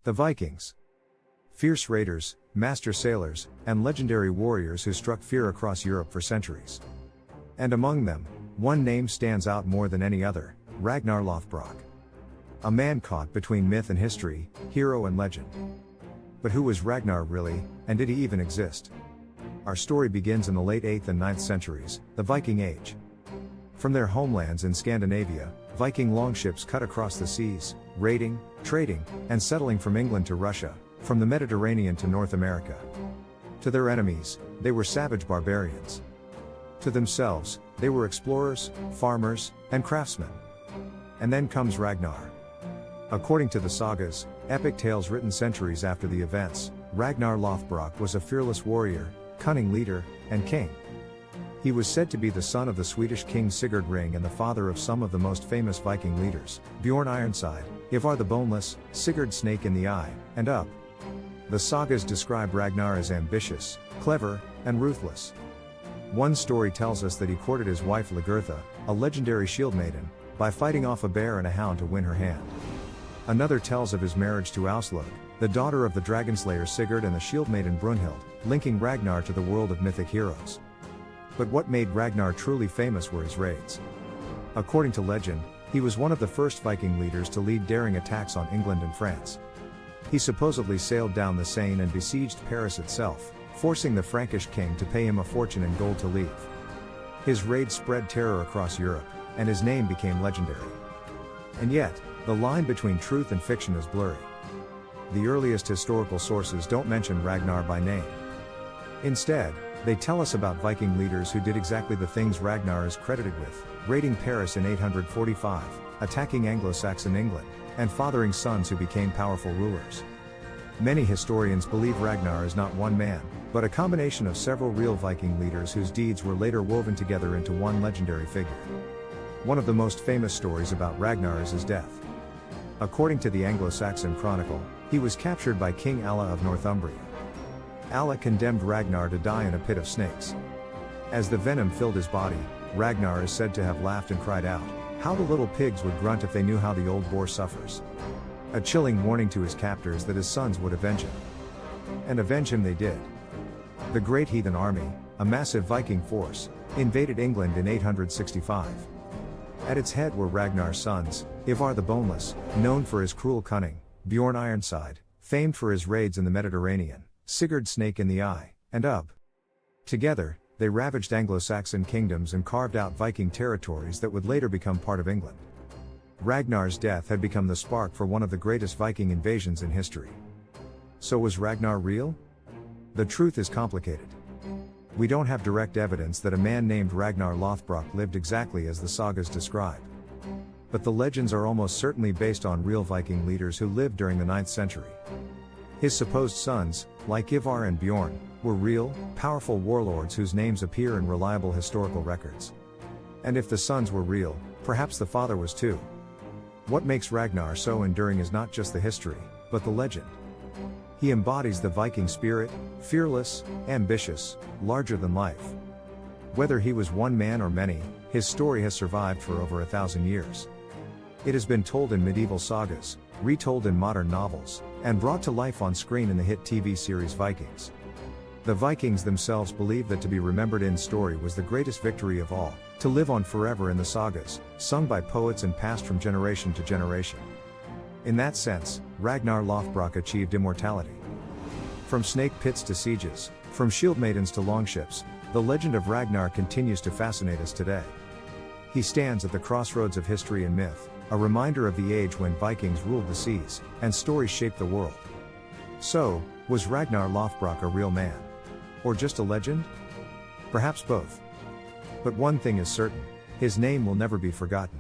The Vikings. Fierce raiders, master sailors, and legendary warriors who struck fear across Europe for centuries. And among them, one name stands out more than any other: Ragnar Lothbrok. A man caught between myth and history, hero and legend. But who was Ragnar really, and did he even exist? Our story begins in the late 8th and 9th centuries, the Viking Age. From their homelands in Scandinavia, Viking longships cut across the seas, raiding, trading, and settling from England to Russia, from the Mediterranean to North America. To their enemies, they were savage barbarians. To themselves, they were explorers, farmers, and craftsmen. And then comes Ragnar. According to the sagas, epic tales written centuries after the events, Ragnar Lothbrok was a fearless warrior, cunning leader, and king. He was said to be the son of the Swedish king Sigurd Ring and the father of some of the most famous Viking leaders: Bjorn Ironside, Ivar the Boneless, Sigurd Snake in the Eye, and Up. The sagas describe Ragnar as ambitious, clever, and ruthless. One story tells us that he courted his wife Lagertha, a legendary shield maiden, by fighting off a bear and a hound to win her hand. Another tells of his marriage to Aslaug, the daughter of the dragonslayer Sigurd and the shield maiden Brunhild, linking Ragnar to the world of mythic heroes. But what made Ragnar truly famous were his raids. According to legend, he was one of the first Viking leaders to lead daring attacks on England and France. He supposedly sailed down the Seine and besieged Paris itself, forcing the Frankish king to pay him a fortune in gold to leave. His raids spread terror across Europe, and his name became legendary. And yet, the line between truth and fiction is blurry. The earliest historical sources don't mention Ragnar by name. Instead, they tell us about Viking leaders who did exactly the things Ragnar is credited with: raiding Paris in 845, attacking Anglo-Saxon England, and fathering sons who became powerful rulers. Many historians believe Ragnar is not one man, but a combination of several real Viking leaders whose deeds were later woven together into one legendary figure. One of the most famous stories about Ragnar is his death. According to the Anglo-Saxon Chronicle, he was captured by King Alla of Northumbria. Alla condemned Ragnar to die in a pit of snakes. As the venom filled his body, Ragnar is said to have laughed and cried out, "How the little pigs would grunt if they knew how the old boar suffers." A chilling warning to his captors that his sons would avenge him. And avenge him they did. The Great Heathen Army, a massive Viking force, invaded England in 865. At its head were Ragnar's sons: Ivar the Boneless, known for his cruel cunning; Bjorn Ironside, famed for his raids in the Mediterranean; Sigurd Snake in the Eye, and Ub. Together, they ravaged Anglo-Saxon kingdoms and carved out Viking territories that would later become part of England. Ragnar's death had become the spark for one of the greatest Viking invasions in history. So was Ragnar real? The truth is complicated. We don't have direct evidence that a man named Ragnar Lothbrok lived exactly as the sagas describe. But the legends are almost certainly based on real Viking leaders who lived during the 9th century. His supposed sons, like Ivar and Bjorn, were real, powerful warlords whose names appear in reliable historical records. And if the sons were real, perhaps the father was too. What makes Ragnar so enduring is not just the history, but the legend. He embodies the Viking spirit: fearless, ambitious, larger than life. Whether he was one man or many, his story has survived for over 1,000 years. It has been told in medieval sagas, retold in modern novels, and brought to life on screen in the hit TV series Vikings. The Vikings themselves believed that to be remembered in story was the greatest victory of all, to live on forever in the sagas, sung by poets and passed from generation to generation. In that sense, Ragnar Lothbrok achieved immortality. From snake pits to sieges, from shield maidens to longships, the legend of Ragnar continues to fascinate us today. He stands at the crossroads of history and myth, a reminder of the age when Vikings ruled the seas, and stories shaped the world. So, was Ragnar Lothbrok a real man? Or just a legend? Perhaps both. But one thing is certain: his name will never be forgotten.